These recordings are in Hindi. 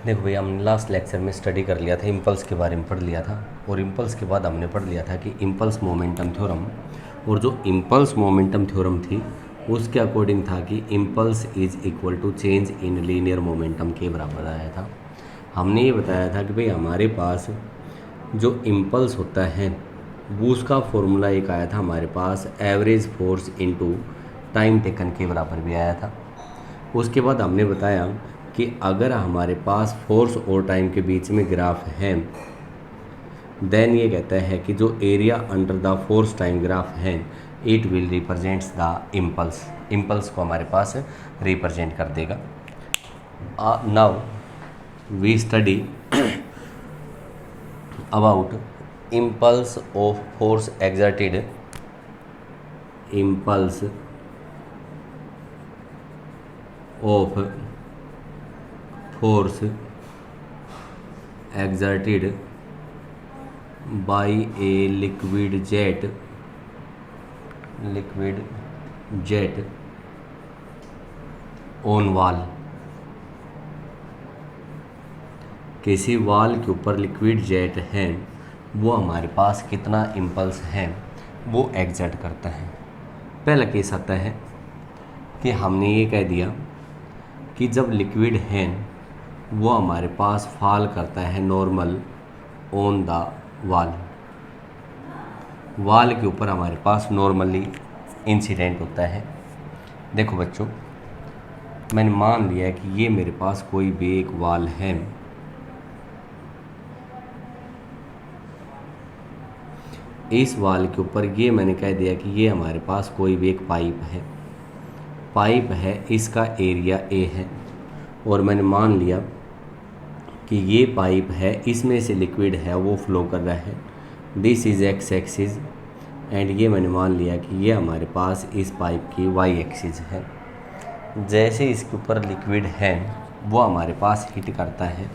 देखो भैया, हमने लास्ट लेक्चर में स्टडी कर लिया था, इम्पल्स के बारे में पढ़ लिया था। और इम्पल्स के बाद हमने पढ़ लिया था कि इम्पल्स मोमेंटम थ्योरम, और जो इम्पल्स मोमेंटम थ्योरम थी उसके अकॉर्डिंग था कि impulse is equal to change in linear momentum के बराबर आया था। हमने ये बताया था कि भाई हमारे पास जो इम्पल्स होता है वो उसका फॉर्मूला एक आया था हमारे पास, average force into time taken के बराबर भी आया था। उसके बाद हमने बताया कि अगर हमारे पास फोर्स और टाइम के बीच में ग्राफ है, देन ये कहता है कि जो area under the force time graph है it will represents the impulse, impulse को हमारे पास रिप्रेजेंट कर देगा। Now we study about impulse of force exerted, impulse of force exerted by a liquid jet on wall। किसी वॉल के ऊपर लिक्विड जेट है, वो हमारे पास कितना इम्पल्स है वो एग्जर्ट करता है। पहला केस आता है कि हमने ये कह दिया कि जब लिक्विड है वो हमारे पास फॉल करता है नॉर्मल ऑन द वॉल के ऊपर हमारे पास नॉर्मली इंसिडेंट होता है। देखो बच्चों, मैंने मान लिया कि ये मेरे पास कोई भी एक वॉल है, इस वॉल के ऊपर ये मैंने कह दिया कि ये हमारे पास कोई भी एक पाइप है, इसका एरिया ए है, और मैंने मान लिया कि ये पाइप है, इसमें से लिक्विड है वो फ्लो कर रहा है, this is x axis, and ये मैंने मान लिया कि ये हमारे पास इस पाइप की वाई एक्सिस है। जैसे इसके ऊपर लिक्विड है वो हमारे पास हिट करता है,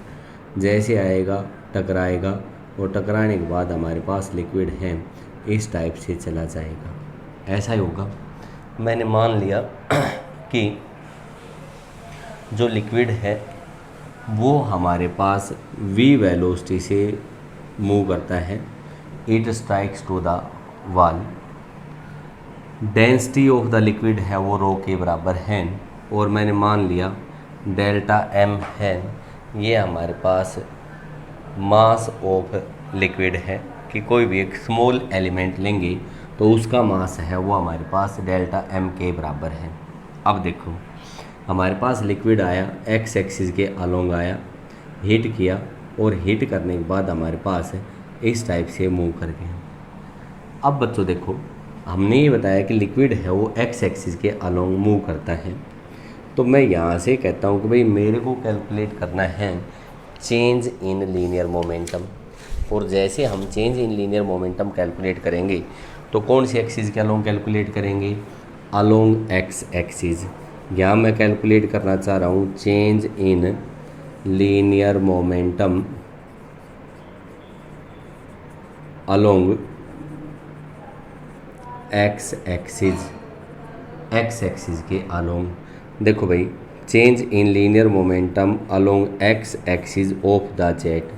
जैसे आएगा टकराएगा, और टकराने के बाद हमारे पास लिक्विड है इस टाइप से चला जाएगा, ऐसा ही होगा। मैंने मान लिया कि जो लिक्विड है वो हमारे पास v वेलोसिटी से मूव करता है, it strikes to the wall, density of the liquid है वो रो के बराबर है, और मैंने मान लिया डेल्टा m है, ये हमारे पास मास ऑफ लिक्विड है कि कोई भी एक स्मॉल एलिमेंट लेंगे तो उसका मास है वो हमारे पास डेल्टा m के बराबर है। अब देखो, हमारे पास लिक्विड आया, एक्स एक्सिस के अलोंग आया, हीट किया, और हीट करने के बाद हमारे पास इस टाइप से मूव कर गया। अब बच्चों देखो, हमने ये बताया कि लिक्विड है वो एक्स एक्सिस के अलोंग मूव करता है, तो मैं यहाँ से कहता हूँ कि भाई मेरे को कैलकुलेट करना है चेंज इन लीनियर मोमेंटम। और जैसे हम change in linear momentum calculate करेंगे तो कौन सी एक्सिस के अलोंग कैलकुलेट करेंगे, अलोंग एक्स एक्सिस। यहाँ मैं कैलकुलेट करना चाह रहा हूँ change in linear momentum along X axis के अलोंग। देखो भाई, change in linear momentum along X axis of the jet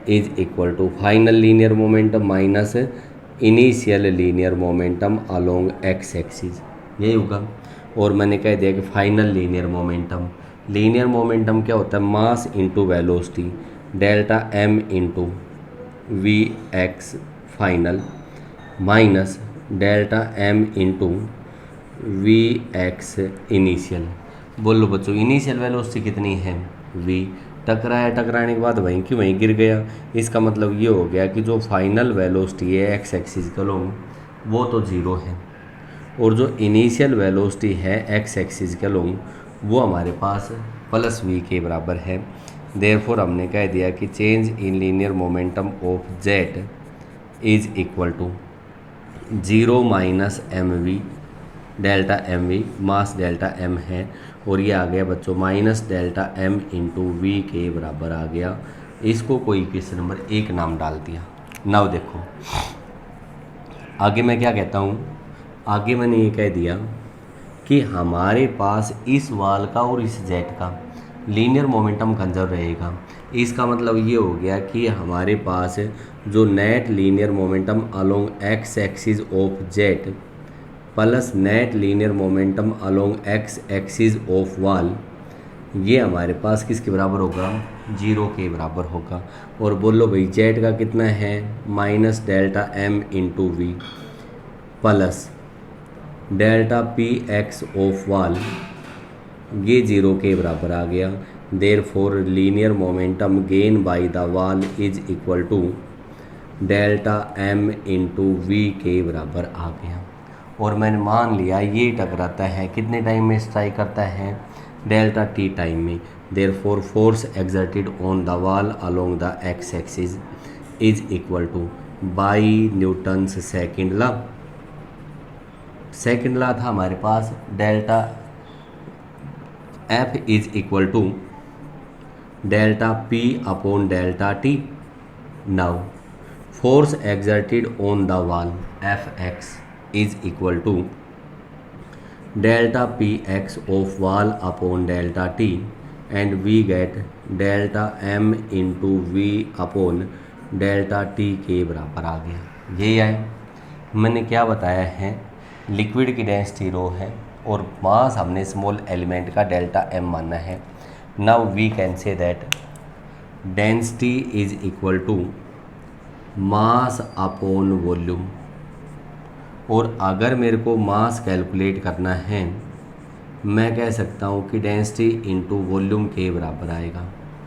is equal to final linear momentum minus initial linear momentum along X axis, यही होगा। और मैंने कह दिया कि फाइनल लीनियर मोमेंटम क्या होता है, mass into velocity, delta m into V X final minus delta m into V X initial. बोलो बच्चों, इनिशियल वेलोसिटी कितनी है v, टकराया, टकराने के बाद वहीं की वहीं गिर गया, इसका मतलब ये हो गया कि जो फाइनल वेलोसिटी है एक्स एक्सिस के अलोंग वो तो ज़ीरो है, और जो इनिशियल वेलोसिटी है एक्स एक्सिस के अलोंग वो हमारे पास प्लस v के बराबर है। देयरफॉर हमने कह दिया कि change in linear momentum of jet is equal to 0 minus M V, delta M V, mass delta m है, और ये आ गया बच्चों minus delta m into V के बराबर आ गया। इसको कोई इक्वेशन नंबर 1 नाम डाल दिया। नाउ देखो आगे मैं क्या कहता हूँ, आगे मैंने ये कह दिया कि हमारे पास इस वाल का और इस जेट का लीनियर मोमेंटम कंजर्व रहेगा। इसका मतलब ये हो गया कि हमारे पास जो net linear momentum along X axis of jet plus net linear momentum along X axis of wall, ये हमारे पास किसके बराबर होगा, 0 के बराबर होगा। और बोलो भाई जेट का कितना है, minus delta M into V plus delta P X of wall, ये 0 के बराबर आ गया। Therefore linear momentum gain by the wall is equal to delta M into V के बराबर आ गया। और मैंने मान लिया ये टकराता है कितने टाइम में स्ट्राइक करता है, डेल्टा टी टाइम में। Therefore force exerted on the wall along the X axis is equal to by Newton's second law. Second law था हमारे पास delta F is equal to delta P upon delta T. Now force exerted on the wall F X is equal to delta P X of wall upon delta T and we get delta M into V upon delta T के बराबर आ गया। ये है मैंने क्या बताया है, लिक्विड की डेंसिटी रो है और मास हमने स्मॉल एलिमेंट का डेल्टा एम माना है। Now we can say that density is equal to mass upon volume. और अगर मेरे को मास कैलकुलेट करना है मैं कह सकता हूँ कि डेंसिटी इंटू वॉल्यूम के बराबर आएगा,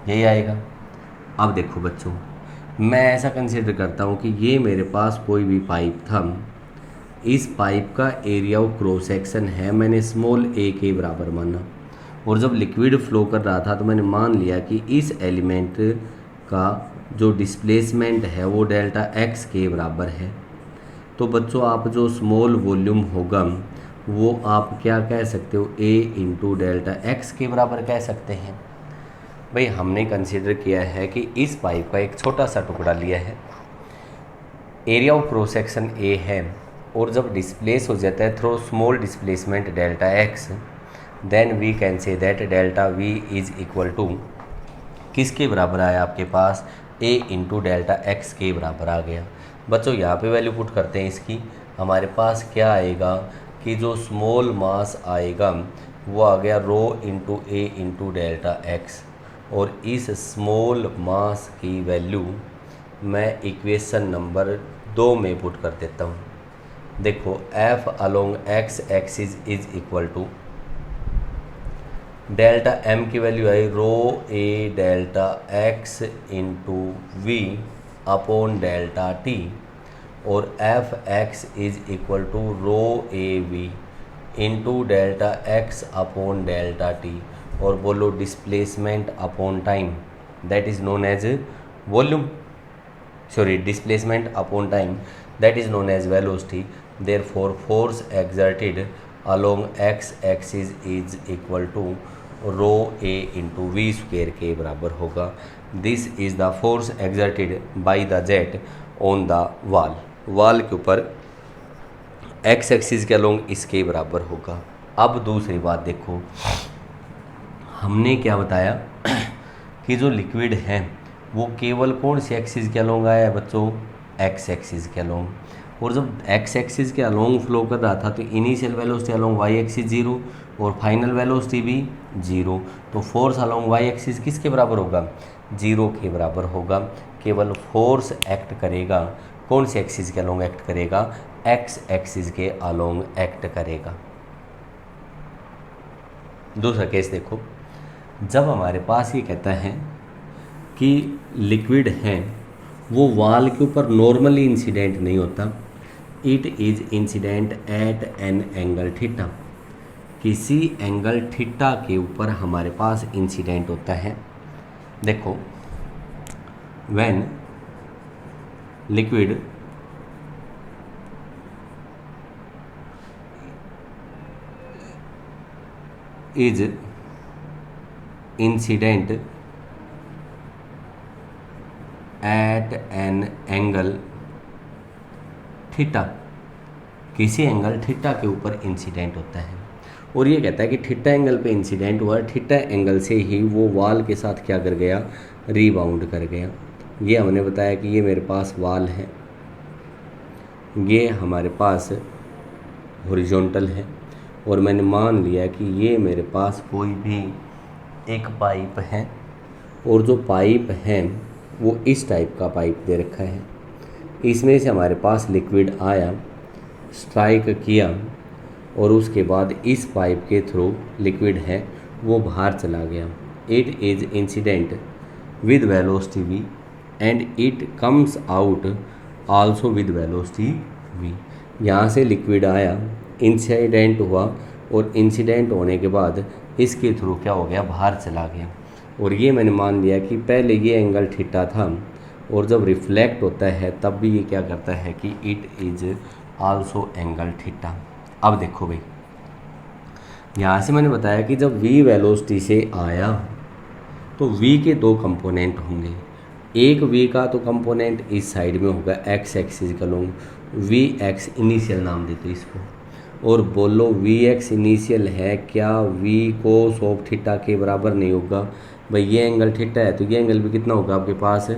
यही आएगा। अब देखो बच्चों, मैं ऐसा कंसिडर करता हूँ कि ये मेरे पास कोई भी पाइप था, इस पाइप का एरिया ऑफ क्रॉस सेक्शन है मैंने स्मॉल ए के बराबर माना। और जब लिक्विड फ्लो कर रहा था तो मैंने मान लिया कि इस एलिमेंट का जो डिस्प्लेसमेंट है वो डेल्टा एक्स के बराबर है। तो बच्चों आप जो स्मॉल वॉल्यूम होगा वो आप क्या कह सकते हो, ए इंटू डेल्टा एक्स के बराबर कह सकते हैं। भाई हमने कंसिडर किया है कि इस पाइप का एक छोटा सा टुकड़ा लिया है, area of cross section A है और जब डिस्प्लेस हो जाता है through small displacement delta X, then we can say that delta V is equal to किसके बराबर आया आपके पास, ए इंटू डेल्टा एक्स के बराबर आ गया। बच्चों यहाँ पे वैल्यू पुट करते हैं इसकी, हमारे पास क्या आएगा कि जो स्मॉल मास आएगा वो आ गया रो इंटू ए इंटू डेल्टा एक्स। और इस स्मॉल मास की वैल्यू मैं इक्वेशन नंबर 2 में पुट कर देता हूँ। देखो F along X axis is equal to delta M की value I rho A delta X into V upon delta T और F X is equal to rho A V into delta X upon delta T. और बोलो displacement upon time that is known as volume, sorry displacement upon time that is known as velocity. Therefore force exerted along x axis is equal to rho a into v square के बराबर होगा। This is the force exerted by the jet on the wall, wall के ऊपर x एक्सिस के अलोंग इसके बराबर होगा। अब दूसरी बात देखो, हमने क्या बताया कि जो लिक्विड है वो केवल कौन सी एक्सिस के अलोंग आया है बच्चों, एक्स एक्सिस के अलोंग। और जब एक्स एक्सिस के अलोंग फ्लो कर रहा था तो initial velocity along Y axis 0 और फाइनल वेलोसिटी भी 0। तो फोर्स अलोंग वाई एक्सिस किसके बराबर होगा, 0 के बराबर होगा। केवल फोर्स एक्ट करेगा कौन से एक्सिस के अलोंग एक्ट करेगा, एक्स एक्सिस के अलोंग एक्ट करेगा। दूसरा केस देखो, जब हमारे पास ये कहता है कि लिक्विड है वो वॉल के ऊपर नॉर्मली इंसिडेंट नहीं होता, it is incident at an angle theta, किसी एंगल थीटा के ऊपर हमारे पास इंसिडेंट होता है। देखो when liquid is incident at an angle theta, किसी एंगल थीटा के ऊपर इंसिडेंट होता है। और ये कहता है कि थीटा एंगल पे इंसिडेंट हुआ, थीटा एंगल से ही वो वॉल के साथ क्या कर गया, रीबाउंड कर गया। ये हमने बताया कि ये मेरे पास वॉल है, ये हमारे पास हॉरिजॉन्टल है, और मैंने मान लिया कि ये मेरे पास कोई भी एक पाइप है, और जो पाइप है वो इस टाइप का पाइप दे रखा है। इसमें से हमारे पास लिक्विड आया, स्ट्राइक किया, और उसके बाद इस पाइप के थ्रू लिक्विड है वो बाहर चला गया। It is incident with velocity v and it comes out also with velocity v। यहाँ से लिक्विड आया, इंसिडेंट हुआ, और इंसिडेंट होने के बाद इसके थ्रू क्या हो गया, बाहर चला गया। और ये मैंने मान लिया कि पहले ये एंगल थीटा था, और जब रिफ्लेक्ट होता है तब भी ये क्या करता है कि it is also angle theta. अब देखो भाई, यहाँ से मैंने बताया कि जब v वेलोसिटी से आया तो v के दो कंपोनेंट होंगे। एक v का तो कंपोनेंट इस साइड में होगा x एक्सिस का लॉन्ग, vx इनिशियल नाम देते इसको, और बोलो vx इनिशियल है क्या, v कोस ऑफ थीटा के बराबर नहीं होगा। भाई ये एंगल थीटा है तो ये एंगल भी कितना होगा आपके पास,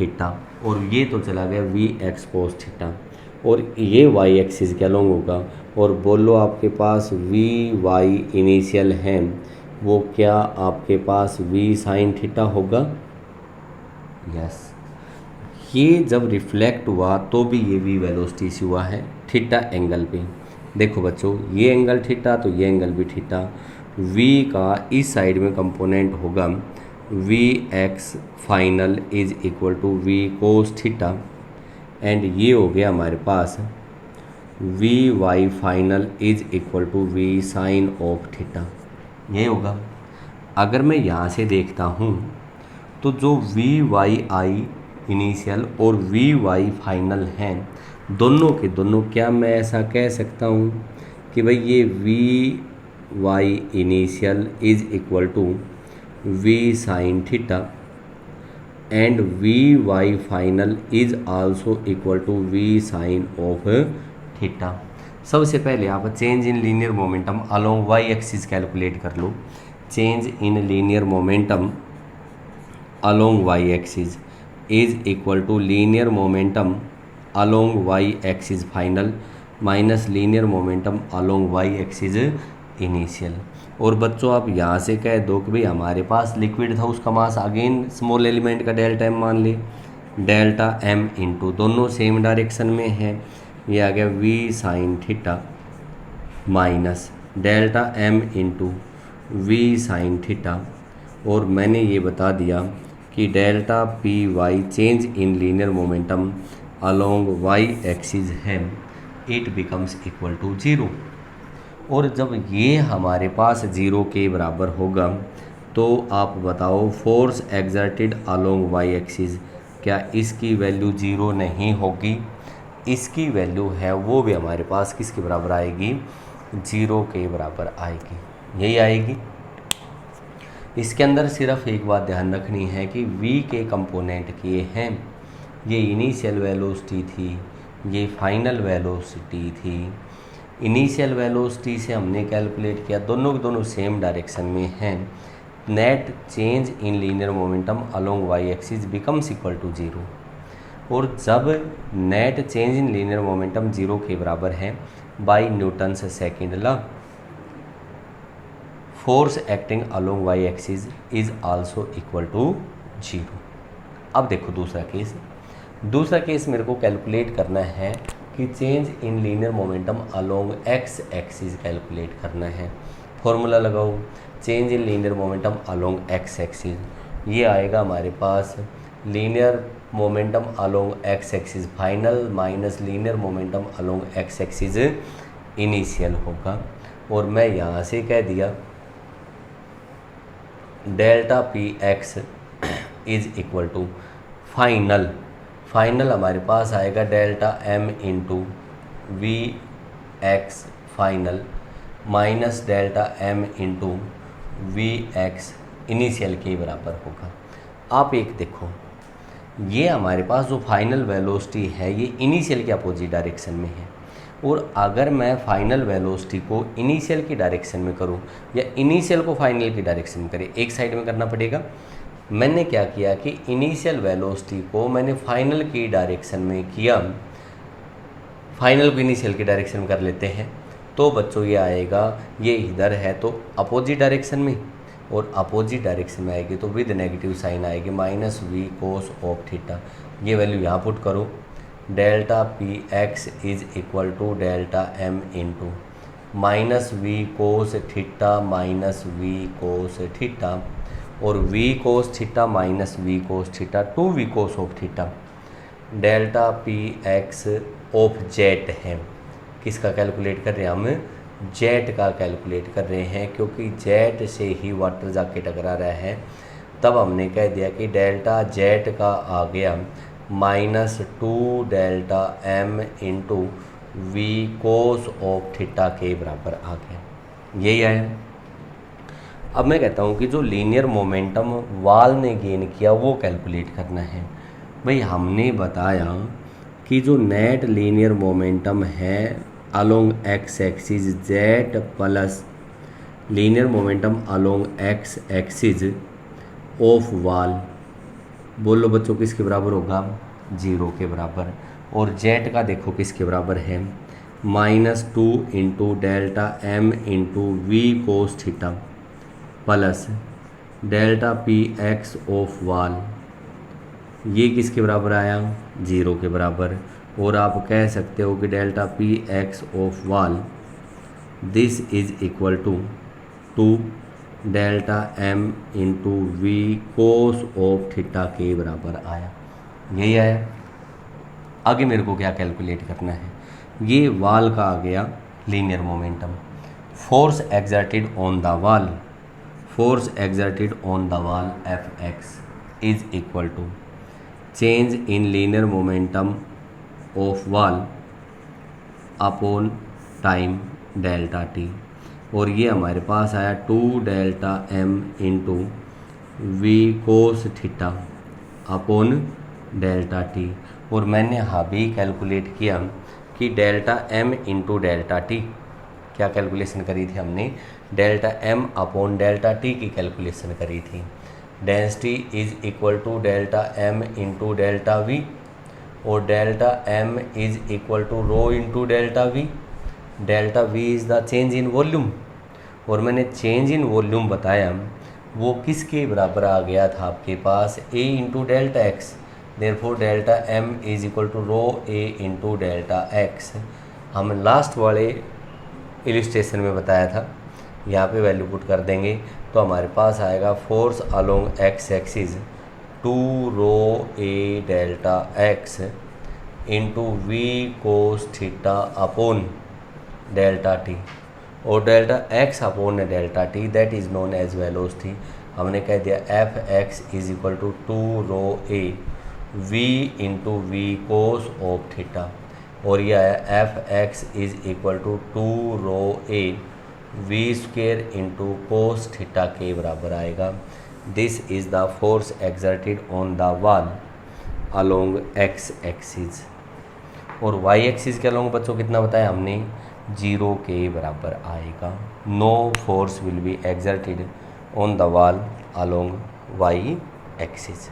थीटा, और ये तो चला गया vx कोस थीटा, और ये y एक्सिस क्या लॉन्ग होगा। और बोलो आपके पास vy इनिशियल है वो क्या आपके पास v साइन थीटा होगा। यस, ये जब रिफ्लेक्ट हुआ तो भी ये v वेलोसिटी से हुआ है थीटा एंगल पे। देखो बच्चों, ये एंगल थीटा तो ये एंगल भी थीटा, v का इस साइड में कंपोनेंट होगा vx final is equal to v cos theta, and ये हो गया हमारे पास vy final is equal to v sine of theta. ये होगा। अगर मैं यहाँ से देखता हूँ तो जो vyi इनिशियल और vy फाइनल हैं, दोनों के दोनों क्या मैं ऐसा कह सकता हूँ कि भाई ये vy initial is equal to v sine theta and vy final is also equal to v sine of theta. सबसे पहले आप change in linear momentum along y axis calculate कर लो। Change in linear momentum along y axis is equal to linear momentum along y axis final minus linear momentum along y axis initial. और बच्चों आप यहाँ से कह दो कि भाई हमारे पास लिक्विड था, उसका मास अगेन स्मॉल एलिमेंट का डेल्टा एम मान ले, डेल्टा एम इंटू दोनों सेम डायरेक्शन में है, ये आ गया v sine theta minus delta M into v sine theta. और मैंने ये बता दिया कि delta P Y change in linear momentum along y axis है, इट बिकम्स इक्वल टू 0। और जब ये हमारे पास 0 के बराबर होगा तो आप बताओ force exerted along y axis, क्या इसकी वैल्यू 0 नहीं होगी। इसकी वैल्यू है वो भी हमारे पास किसके बराबर आएगी, 0 के बराबर आएगी, यही आएगी। इसके अंदर सिर्फ एक बात ध्यान रखनी है कि v के कंपोनेंट किए हैं, ये इनिशियल वेलोसिटी थी, ये फाइनल वेलोसिटी थी। इनिशियल वेलोसिटी से हमने कैलकुलेट किया, दोनों के दोनों सेम डायरेक्शन में हैं। Net change in linear momentum along y axis becomes equal to 0। और जब net change in linear momentum 0 के बराबर है, by Newton's second law force acting along y axis is also equal to 0। अब देखो दूसरा केस मेरे को कैलकुलेट करना है कि change in linear momentum along x axis calculate करना है। फॉर्मूला लगाओ, change in linear momentum along x axis, ये आएगा हमारे पास linear momentum along x axis final minus linear momentum along x axis initial होगा। और मैं यहाँ से कह दिया delta P X is equal to final हमारे पास आएगा delta M into V X final minus delta M into V X initial के बराबर होगा। आप एक देखो, ये हमारे पास जो फाइनल वेलोसिटी है ये इनिशियल के अपोजिट डायरेक्शन में है, और अगर मैं फाइनल वेलोसिटी को इनिशियल की डायरेक्शन में करूं या इनिशियल को फाइनल की डायरेक्शन में करें, एक साइड में करना पड़ेगा। मैंने क्या किया कि इनिशियल वेलोसिटी को मैंने फाइनल की डायरेक्शन में किया, फाइनल को इनिशियल की डायरेक्शन में कर लेते हैं। तो बच्चों ये आएगा, ये इधर है तो अपोजिट डायरेक्शन में, और अपोजिट डायरेक्शन में आएगी तो विद नेगेटिव साइन आएगी minus V cos of theta. ये वैल्यू यहाँ पुट करो, delta P X is equal to delta M into minus V cos theta minus V cos theta, और V cos theta minus V cos theta two V cos of theta. Delta P X of Z है, किसका कैलकुलेट कर रहे हैं हम, जेट का कैलकुलेट कर रहे हैं, क्योंकि जेट से ही वाटर जाके टकरा रहा है। तब हमने कह दिया कि डेल्टा जेट का आ गया minus two delta M into V cos of theta के बराबर आ गया, यही आया। अब मैं कहता हूँ कि जो लीनियर मोमेंटम वाल ने गेन किया वो कैलकुलेट करना है। भाई हमने बताया कि जो नेट लीनियर मोमेंटम है along X axis jet plus linear momentum along X axis of वाल, बोलो बच्चों किसके बराबर होगा, 0 के बराबर। और जेट का देखो किसके बराबर है, minus two into delta M into V cos theta plus delta P X of wall, ये किसके बराबर आया, 0 के बराबर। और आप कह सकते हो कि delta P X of wall this is equal to delta M into V cos of theta के बराबर आया, यही आया। आगे मेरे को क्या कैलकुलेट करना है, ये वाल का आ गया linear momentum. Force exerted on the wall, force exerted on the wall F X is equal to change in linear momentum of wall upon time delta T, और ये हमारे पास आया two delta M into V cos theta upon delta T. और मैंने भी कैलकुलेट किया कि delta M into delta T, क्या कैलकुलेशन करी थी हमने, delta M upon delta T की कैलकुलेशन करी थी। Density is equal to delta M into delta V, और delta M is equal to rho into delta V, delta V is the change in volume. और मैंने चेंज इन वॉल्यूम बताया वो किसके बराबर आ गया था आपके पास, A into delta X. Therefore delta M is equal to rho A into delta X. हम लास्ट वाले इलिस्ट्रेशन में बताया था, यहाँ पे वैल्यू पुट कर देंगे तो हमारे पास आएगा force along X axis two rho A delta X into V cos theta upon delta T, और delta X upon delta T that is known as velocity. हमने कह दिया F X is equal to rho A V into V cos of theta, और यह है F X is equal to rho A V square into cos theta के बराबर आएगा। This is the force exerted on the wall along X axis, और वाई एक्सिस के अलोंग बच्चों कितना बताया हमने, 0 के बराबर आएगा। No force will be exerted on the wall along Y axis.